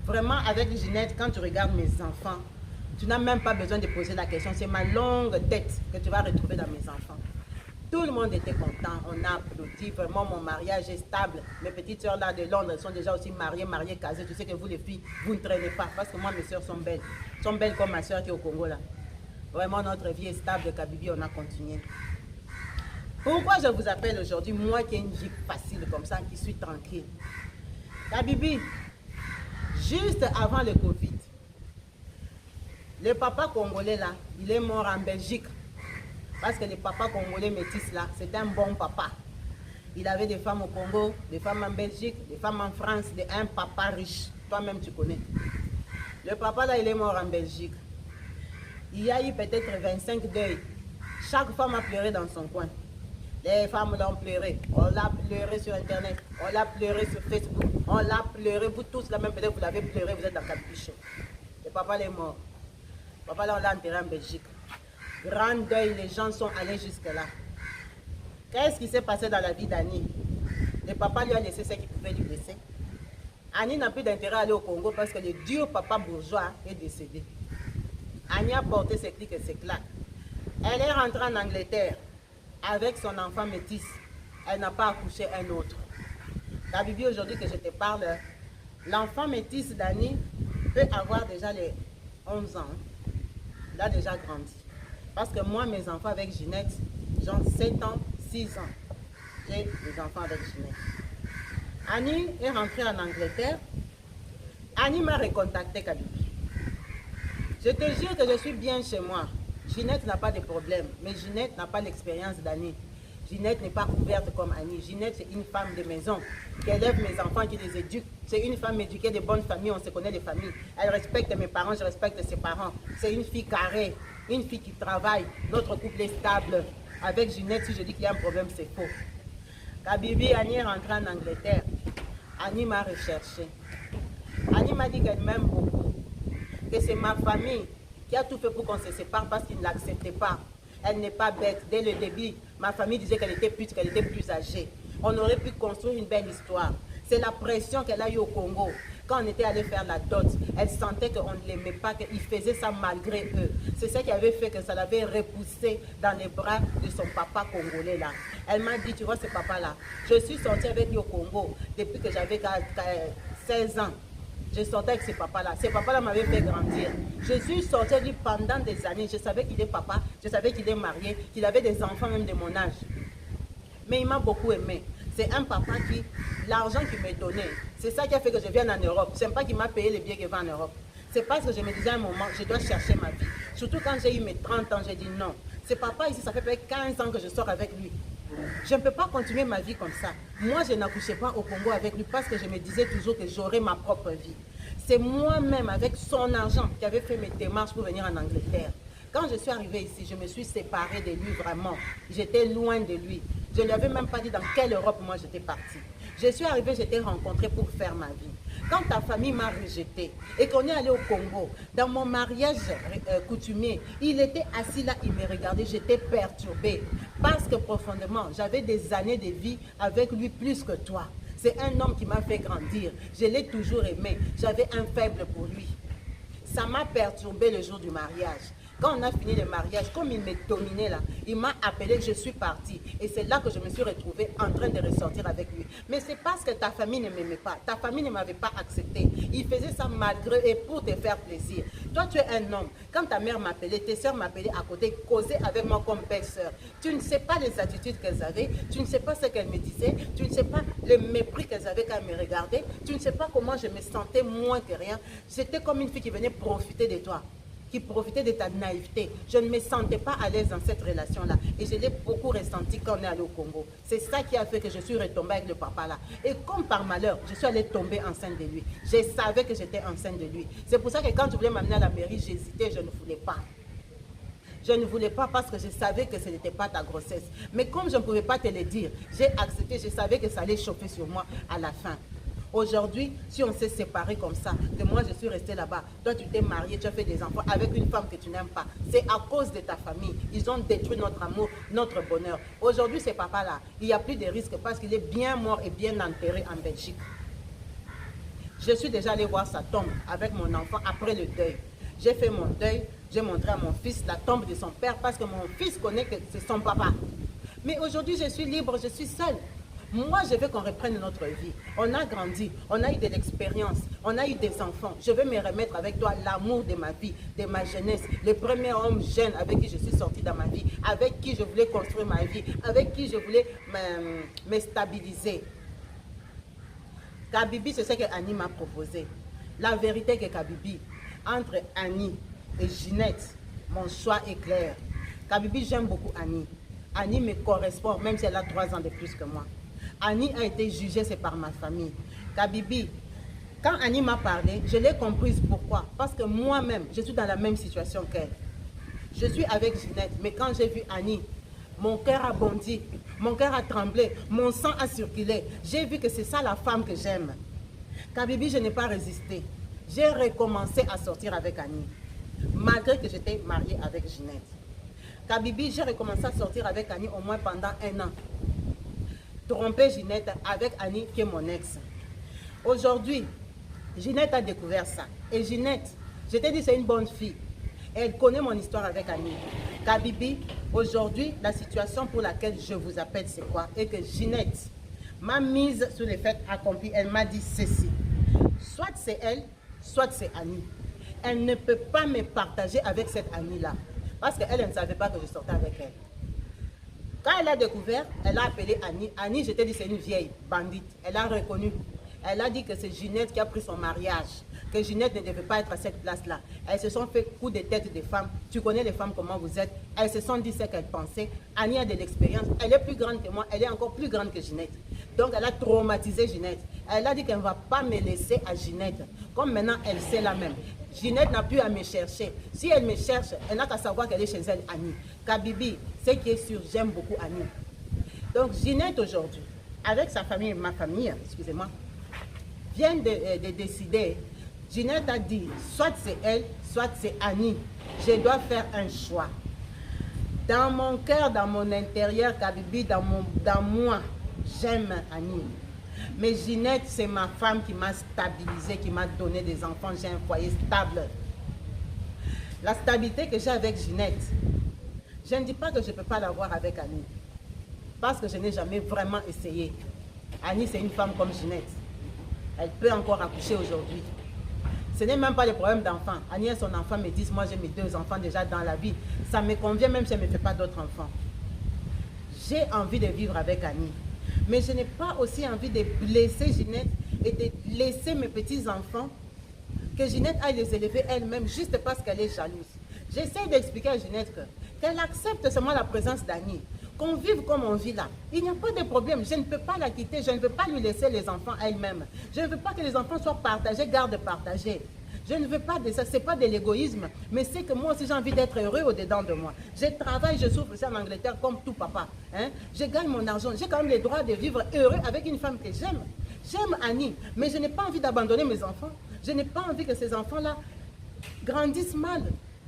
Vraiment, avec Ginette, quand tu regardes mes enfants, tu n'as même pas besoin de poser la question. C'est ma longue tête que tu vas retrouver dans mes enfants. Tout le monde était content, on a applaudi, vraiment mon mariage est stable. Mes petites soeurs là de Londres, elles sont déjà aussi mariées, casées. Tu sais que vous les filles, vous ne traînez pas parce que moi mes soeurs sont belles. Elles sont belles comme ma soeur qui est au Congo là. Vraiment notre vie est stable, Kabibi, on a continué. Pourquoi je vous appelle aujourd'hui, moi qui ai une vie facile comme ça, qui suis tranquille? Kabibi, juste avant le Covid, le papa congolais là, il est mort en Belgique. Parce que le papa congolais métis là, c'était un bon papa. Il avait des femmes au Congo, des femmes en Belgique, des femmes en France, un papa riche. Toi-même tu connais. Le papa là, il est mort en Belgique. Il y a eu peut-être 25 deuils. Chaque femme a pleuré dans son coin. Les femmes l'ont pleuré. On l'a pleuré sur Internet. On l'a pleuré sur Facebook. On l'a pleuré. Vous tous là, même peut-être vous l'avez pleuré, vous êtes dans le capuchon. Le papa est mort. Papa là, on l'a enterré en Belgique. Grand deuil, les gens sont allés jusque-là. Qu'est-ce qui s'est passé dans la vie d'Annie? Le papa lui a laissé ce qu'il pouvait lui laisser. Annie n'a plus d'intérêt à aller au Congo parce que le dur papa bourgeois est décédé. Annie a porté ses clics et ses claques. Elle est rentrée en Angleterre avec son enfant métis. Elle n'a pas accouché un autre. La Bibi, aujourd'hui que je te parle, l'enfant métis d'Annie peut avoir déjà les 11 ans. Il a déjà grandi. Parce que moi, mes enfants avec Ginette, genre 7 ans, 6 ans. J'ai des enfants avec Ginette. Annie est rentrée en Angleterre. Annie m'a recontacté, Kabibi. Je te jure que je suis bien chez moi. Ginette n'a pas de problème, mais Ginette n'a pas l'expérience d'Annie. Ginette n'est pas ouverte comme Annie. Ginette, c'est une femme de maison qui élève mes enfants, qui les éduque. C'est une femme éduquée de bonnes familles, on se connaît les familles. Elle respecte mes parents, je respecte ses parents. C'est une fille carrée, une fille qui travaille. Notre couple est stable. Avec Ginette, si je dis qu'il y a un problème, c'est faux. Kabibi, Annie est rentrée en Angleterre. Annie m'a recherché. Annie m'a dit qu'elle m'aime beaucoup. Que c'est ma famille qui a tout fait pour qu'on se sépare parce qu'ils ne l'acceptaient pas. Elle n'est pas bête. Dès le début, ma famille disait qu'elle était pute, qu'elle était plus âgée. On aurait pu construire une belle histoire. C'est la pression qu'elle a eue au Congo. Quand on était allé faire la dot, elle sentait qu'on ne l'aimait pas, qu'ils faisaient ça malgré eux. C'est ça qui avait fait que ça l'avait repoussée dans les bras de son papa congolais là. Elle m'a dit, tu vois ce papa-là, je suis sortie avec lui au Congo depuis que j'avais 16 ans. Je sortais avec ce papa-là. Ce papa-là m'avait fait grandir. Je suis sortie avec lui pendant des années. Je savais qu'il est papa, je savais qu'il est marié, qu'il avait des enfants même de mon âge. Mais il m'a beaucoup aimé. C'est un papa qui, l'argent qu'il me donnait, c'est ça qui a fait que je vienne en Europe. Ce n'est pas qu'il m'a payé les billets que je vais en Europe. C'est parce que je me disais à un moment, je dois chercher ma vie. Surtout quand j'ai eu mes 30 ans, j'ai dit non. Ce papa ici, ça fait peut-être 15 ans que je sors avec lui. Je ne peux pas continuer ma vie comme ça. Moi, je n'accouchais pas au Congo avec lui parce que je me disais toujours que j'aurais ma propre vie. C'est moi-même, avec son argent, qui avait fait mes démarches pour venir en Angleterre. Quand je suis arrivée ici, je me suis séparée de lui vraiment. J'étais loin de lui. Je ne lui avais même pas dit dans quelle Europe moi j'étais partie. Je suis arrivée, j'étais rencontrée pour faire ma vie. Quand ta famille m'a rejetée et qu'on est allé au Congo, dans mon mariage coutumier, il était assis là, il me regardait, j'étais perturbée. Parce que profondément, j'avais des années de vie avec lui plus que toi. C'est un homme qui m'a fait grandir. Je l'ai toujours aimé. J'avais un faible pour lui. Ça m'a perturbée le jour du mariage. Quand on a fini le mariage, comme il me dominait là, il m'a appelé, je suis partie. Et c'est là que je me suis retrouvée en train de ressortir avec lui. Mais c'est parce que ta famille ne m'aimait pas. Ta famille ne m'avait pas accepté. Il faisait ça malgré et pour te faire plaisir. Toi, tu es un homme. Quand ta mère m'appelait, tes soeurs m'appelaient à côté, causaient avec moi comme belle-sœur. Tu ne sais pas les attitudes qu'elles avaient. Tu ne sais pas ce qu'elles me disaient. Tu ne sais pas le mépris qu'elles avaient quand elles me regardaient. Tu ne sais pas comment je me sentais moins que rien. C'était comme une fille qui venait profiter de toi, qui profitait de ta naïveté. Je ne me sentais pas à l'aise dans cette relation-là. Et je l'ai beaucoup ressenti quand on est allé au Congo. C'est ça qui a fait que je suis retombée avec le papa-là. Et comme par malheur, je suis allée tomber enceinte de lui. Je savais que j'étais enceinte de lui. C'est pour ça que quand tu voulais m'amener à la mairie, j'hésitais, je ne voulais pas. Je ne voulais pas parce que je savais que ce n'était pas ta grossesse. Mais comme je ne pouvais pas te le dire, j'ai accepté, je savais que ça allait chauffer sur moi à la fin. Aujourd'hui, si on s'est séparés comme ça, que moi je suis restée là-bas, toi tu t'es marié, tu as fait des enfants avec une femme que tu n'aimes pas, c'est à cause de ta famille. Ils ont détruit notre amour, notre bonheur. Aujourd'hui, ce papa-là, il n'y a plus de risque parce qu'il est bien mort et bien enterré en Belgique. Je suis déjà allée voir sa tombe avec mon enfant après le deuil. J'ai fait mon deuil, j'ai montré à mon fils la tombe de son père parce que mon fils connaît que c'est son papa. Mais aujourd'hui, je suis libre, je suis seule. Moi, je veux qu'on reprenne notre vie. On a grandi, on a eu de l'expérience, on a eu des enfants. Je veux me remettre avec toi l'amour de ma vie, de ma jeunesse. Le premier homme jeune avec qui je suis sortie dans ma vie, avec qui je voulais construire ma vie, avec qui je voulais me stabiliser. Kabibi, c'est ce que Annie m'a proposé. La vérité est que Kabibi, entre Annie et Ginette, mon choix est clair. Kabibi, j'aime beaucoup Annie. Annie me correspond, même si elle a 3 ans de plus que moi. Annie a été jugée, c'est par ma famille. Kabibi, quand Annie m'a parlé, je l'ai comprise. Pourquoi? Parce que moi-même, je suis dans la même situation qu'elle. Je suis avec Ginette, mais quand j'ai vu Annie, mon cœur a bondi, mon cœur a tremblé, mon sang a circulé. J'ai vu que c'est ça la femme que j'aime. Kabibi, je n'ai pas résisté. J'ai recommencé à sortir avec Annie. malgré que j'étais mariée avec Ginette. Kabibi, j'ai recommencé à sortir avec Annie au moins pendant 1 an. Tromper Ginette avec Annie, qui est mon ex. Aujourd'hui, Ginette a découvert ça. Et Ginette, je t'ai dit, c'est une bonne fille. Elle connaît mon histoire avec Annie. Kabibi, aujourd'hui, la situation pour laquelle je vous appelle, c'est quoi? Et que Ginette m'a mise sur les faits accomplis. Elle m'a dit ceci. Soit c'est elle, soit c'est Annie. Elle ne peut pas me partager avec cette Annie-là. Parce qu'elle ne savait pas que je sortais avec elle. Quand elle a découvert, elle a appelé Annie. Annie, je t'ai dit, c'est une vieille bandite. Elle a reconnu. Elle a dit que c'est Ginette qui a pris son mariage. Que Ginette ne devait pas être à cette place-là. Elles se sont fait coup de tête des femmes. Tu connais les femmes, comment vous êtes. Elles se sont dit ce qu'elles pensaient. Annie a de l'expérience. Elle est plus grande que moi. Elle est encore plus grande que Ginette. Donc, elle a traumatisé Ginette. Elle a dit qu'elle ne va pas me laisser à Ginette. Comme maintenant, elle sait la même. Ginette n'a plus à me chercher. Si elle me cherche, elle n'a qu'à savoir qu'elle est chez elle, Annie. Kabibi, ce qui est sûr, j'aime beaucoup Annie. Donc, Ginette aujourd'hui, avec sa famille, ma famille, excusez-moi, vient de décider. Ginette a dit, soit c'est elle, soit c'est Annie. Je dois faire un choix. Dans mon cœur, dans mon intérieur, Kabibi, dans moi, j'aime Annie. Mais Ginette, c'est ma femme qui m'a stabilisé, qui m'a donné des enfants. J'ai un foyer stable. La stabilité que j'ai avec Ginette, je ne dis pas que je ne peux pas l'avoir avec Annie. Parce que je n'ai jamais vraiment essayé. Annie, c'est une femme comme Ginette. Elle peut encore accoucher aujourd'hui. Ce n'est même pas le problème d'enfant. Annie et son enfant me disent, moi j'ai mes 2 enfants déjà dans la vie. Ça me convient même si elle ne me fait pas d'autres enfants. J'ai envie de vivre avec Annie. Mais je n'ai pas aussi envie de blesser Ginette et de laisser mes petits-enfants, que Ginette aille les élever elle-même juste parce qu'elle est jalouse. J'essaie d'expliquer à Ginette qu'elle accepte seulement la présence d'Annie, qu'on vive comme on vit là. Il n'y a pas de problème, je ne peux pas la quitter, je ne veux pas lui laisser les enfants elle-même. Je ne veux pas que les enfants soient partagés, garde partagés. Je ne veux pas de ça, ce n'est pas de l'égoïsme, mais c'est que moi aussi j'ai envie d'être heureux au-dedans de moi. Je travaille, je souffre ici en Angleterre comme tout papa. Hein? Je gagne mon argent, j'ai quand même le droit de vivre heureux avec une femme que j'aime. J'aime Annie, mais je n'ai pas envie d'abandonner mes enfants. Je n'ai pas envie que ces enfants-là grandissent mal.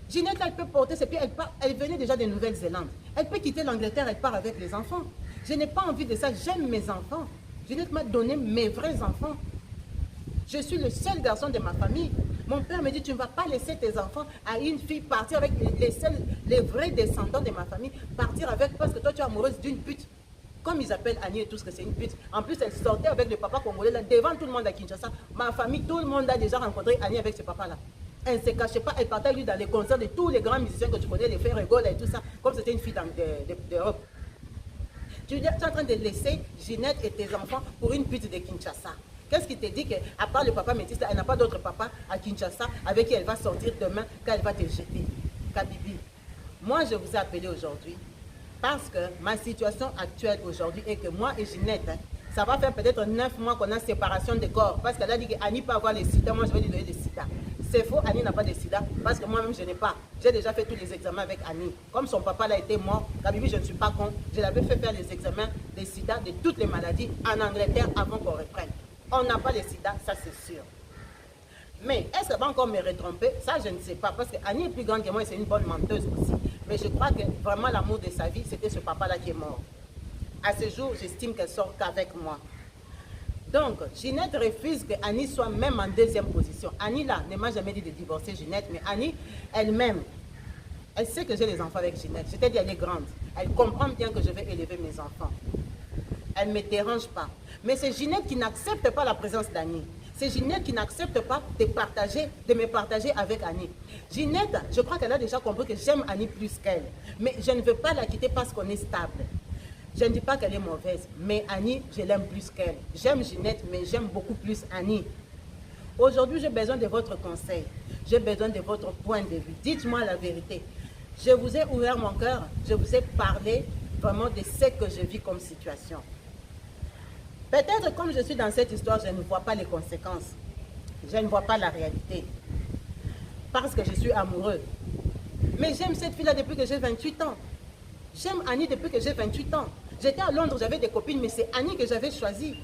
Ginette, elle peut porter ses pieds, elle venait déjà de Nouvelle-Zélande. Elle peut quitter l'Angleterre, elle part avec les enfants. Je n'ai pas envie de ça, j'aime mes enfants. Ginette m'a donné mes vrais enfants. Je suis le seul garçon de ma famille. Mon père me dit, tu ne vas pas laisser tes enfants à une fille, partir avec les vrais descendants de ma famille, partir avec, parce que toi tu es amoureuse d'une pute. Comme ils appellent Annie et tout ce que c'est une pute. En plus, elle sortait avec le papa congolais là, devant tout le monde à Kinshasa. Ma famille, tout le monde a déjà rencontré Annie avec ce papa-là. Elle ne se cachait pas, elle partait lui dans les concerts de tous les grands musiciens que tu connais, les frères Gola et tout ça, comme c'était une fille d'Europe. Tu es en train de laisser Ginette et tes enfants pour une pute de Kinshasa. Qu'est-ce qui te dit qu'à part le papa métis, elle n'a pas d'autre papa à Kinshasa avec qui elle va sortir demain quand elle va te jeter? Kabibi, moi je vous ai appelé aujourd'hui parce que ma situation actuelle aujourd'hui est que moi et Ginette, ça va faire peut-être 9 mois qu'on a séparation de corps parce qu'elle a dit qu'Annie peut avoir les sida, moi je vais lui donner les sida. C'est faux, Annie n'a pas de sida parce que moi-même je n'ai pas. J'ai déjà fait tous les examens avec Annie. Comme son papa là était mort, Kabibi, je ne suis pas con, je l'avais fait faire les examens des sida de toutes les maladies en Angleterre avant qu'on reprenne. On n'a pas les sida, ça c'est sûr. Mais est-ce qu'elle va encore me retromper? Ça, je ne sais pas. Parce qu'Annie est plus grande que moi et c'est une bonne menteuse aussi. Mais je crois que vraiment l'amour de sa vie, c'était ce papa-là qui est mort. À ce jour, j'estime qu'elle sort qu'avec moi. Donc, Ginette refuse que Annie soit même en 2e position. Annie, là, ne m'a jamais dit de divorcer Ginette. Mais Annie, elle-même, elle sait que j'ai des enfants avec Ginette. Je t'ai dit, elle est grande. Elle comprend bien que je vais élever mes enfants. Elle ne me dérange pas. Mais c'est Ginette qui n'accepte pas la présence d'Annie. C'est Ginette qui n'accepte pas de me partager avec Annie. Ginette, je crois qu'elle a déjà compris que j'aime Annie plus qu'elle. Mais je ne veux pas la quitter parce qu'on est stable. Je ne dis pas qu'elle est mauvaise, mais Annie, je l'aime plus qu'elle. J'aime Ginette, mais j'aime beaucoup plus Annie. Aujourd'hui, j'ai besoin de votre conseil. J'ai besoin de votre point de vue. Dites-moi la vérité. Je vous ai ouvert mon cœur. Je vous ai parlé vraiment de ce que je vis comme situation. Peut-être comme je suis dans cette histoire, je ne vois pas les conséquences. Je ne vois pas la réalité. Parce que je suis amoureux. Mais j'aime cette fille-là depuis que j'ai 28 ans. J'aime Annie depuis que j'ai 28 ans. J'étais à Londres, j'avais des copines, mais c'est Annie que j'avais choisie.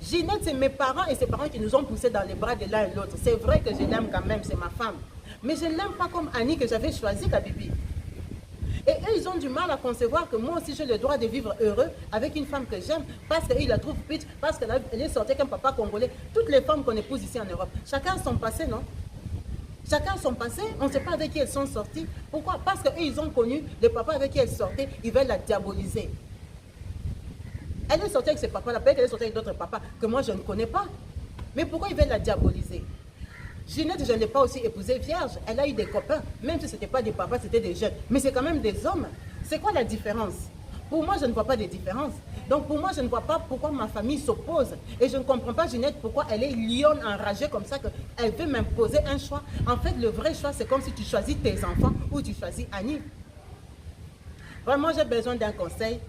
Ginette, c'est mes parents et ses parents qui nous ont poussés dans les bras de l'un et l'autre. C'est vrai que je l'aime quand même, c'est ma femme. Mais je ne l'aime pas comme Annie que j'avais choisi, Kabibi. Et eux, ils ont du mal à concevoir que moi aussi, j'ai le droit de vivre heureux avec une femme que j'aime, parce qu'ils la trouvent petite, parce qu'elle est sortie avec un papa congolais. Toutes les femmes qu'on épouse ici en Europe, chacun a son passé, non? Chacun a son passé, on ne sait pas avec qui elles sont sorties. Pourquoi? Parce qu'eux, ils ont connu le papa avec qui elles sortaient, ils veulent la diaboliser. Elle est sortie avec ses papas, peut-être qu'elle est sortie avec d'autres papas que moi, je ne connais pas. Mais pourquoi ils veulent la diaboliser? Ginette, je ne l'ai pas aussi épousée vierge. Elle a eu des copains, même si ce n'était pas des papas, c'était des jeunes. Mais c'est quand même des hommes. C'est quoi la différence? Pour moi, je ne vois pas de différence. Donc pour moi, je ne vois pas pourquoi ma famille s'oppose. Et je ne comprends pas, Ginette, pourquoi elle est lionne enragée comme ça, qu'elle veut m'imposer un choix. En fait, le vrai choix, c'est comme si tu choisis tes enfants ou tu choisis Annie. Vraiment, j'ai besoin d'un conseil.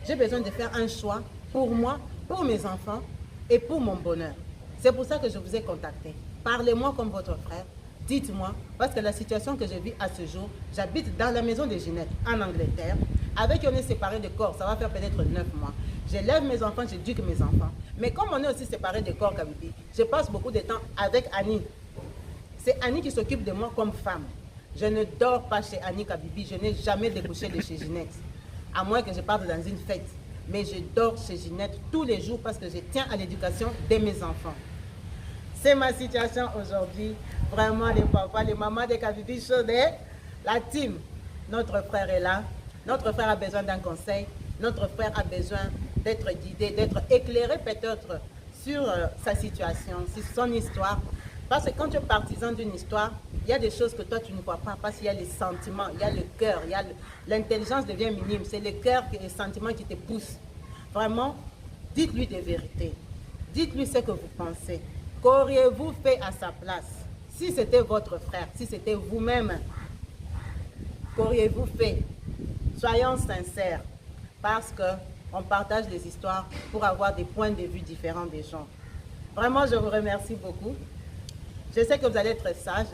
J'ai besoin de faire un choix pour moi, pour mes enfants et pour mon bonheur. C'est pour ça que je vous ai contacté. Parlez-moi comme votre frère. Dites-moi, parce que la situation que je vis à ce jour, j'habite dans la maison de Ginette, en Angleterre. Avec qui on est séparés de corps, ça va faire peut-être 9 mois. J'élève mes enfants, j'éduque mes enfants. Mais comme on est aussi séparés de corps, Kabibi, je passe beaucoup de temps avec Annie. C'est Annie qui s'occupe de moi comme femme. Je ne dors pas chez Annie, Kabibi. Je n'ai jamais découché de chez Ginette. À moins que je parte dans une fête. Mais je dors chez Ginette tous les jours parce que je tiens à l'éducation de mes enfants. C'est ma situation aujourd'hui. Vraiment, les papas, les mamans de Kabibi Chaudet, la team. Notre frère est là. Notre frère a besoin d'un conseil. Notre frère a besoin d'être guidé, d'être éclairé peut-être sur sa situation, sur son histoire. Parce que quand tu es partisan d'une histoire, il y a des choses que toi tu ne vois pas parce qu'il y a les sentiments, il y a le cœur, l'intelligence devient minime. C'est le cœur et les sentiments qui te poussent. Vraiment, dites-lui des vérités. Dites-lui ce que vous pensez. Qu'auriez-vous fait à sa place? Si c'était votre frère, si c'était vous-même, qu'auriez-vous fait? Soyons sincères, parce qu'on partage des histoires pour avoir des points de vue différents des gens. Vraiment, je vous remercie beaucoup. Je sais que vous allez être sage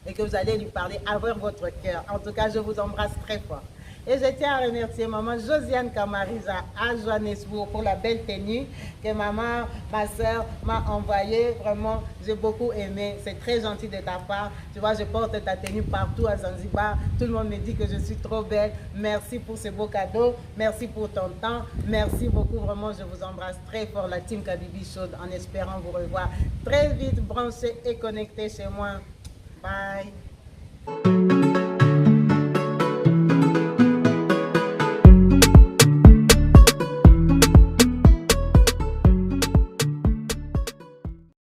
et que vous allez lui parler avec votre cœur. En tout cas, je vous embrasse très fort. Et je tiens à remercier maman Josiane Kamariza à Johannesburg pour la belle tenue que maman, ma soeur, m'a envoyée. Vraiment, j'ai beaucoup aimé. C'est très gentil de ta part. Tu vois, je porte ta tenue partout à Zanzibar. Tout le monde me dit que je suis trop belle. Merci pour ce beau cadeau. Merci pour ton temps. Merci beaucoup. Vraiment, je vous embrasse très fort, la team Kabibi Chaude, en espérant vous revoir très vite branchés et connectés chez moi. Bye.